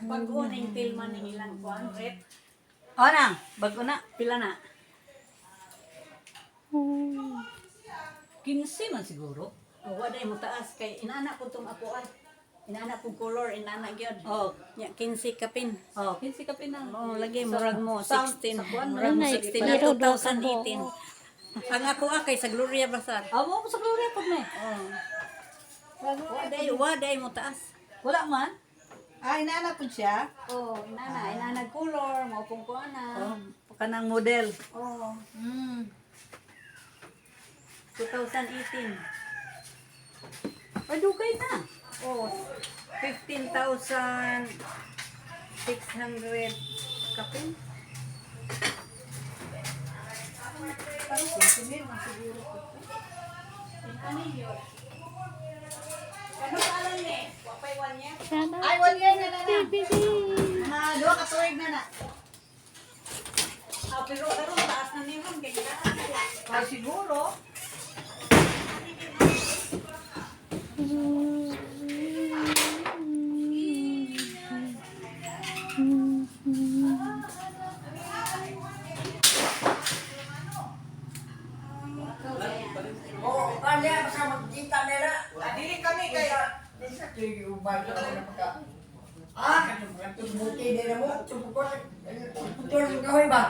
Bago na yung pilman ng ilang kuan, rep. O na, bago na. Pila na? 15 man siguro. O, waday mo taas. Kay inaanak ko itong ako ay. Inaanak kong color, inaanak yun. Oh, Ya, 15 kapin. 15 ka pinang. Oh, lagi, murag mo, Sa- 16. sa kuwan, Murag mo, Ay, 16 na pero daw ka 2018. Ang ako kay sa Gloria Bazar. Amo mo sa Gloria pag may. Oh. Waday mo taas. Wala man. Inaanak po siya. Oh, inaanak color, mo pong kuan na. Kanang model. Oh, Mm. 2018. Ay, dugay na. Oh, 15,600 kapin. Parang 20,000 man siguro. Ano yun? Ano alam ni? Wapay one niya? Sana Ay, 1 year na na. bibili. Duha ka tuig na na. Pero karon taas na niyo kay gidaan. Siguro. Oo, kanya sa magkita nila. Dili kami kaya. Isa tuloy yung ubay ko na pagka. Katong buti din mo. Putol sa kahoy ba?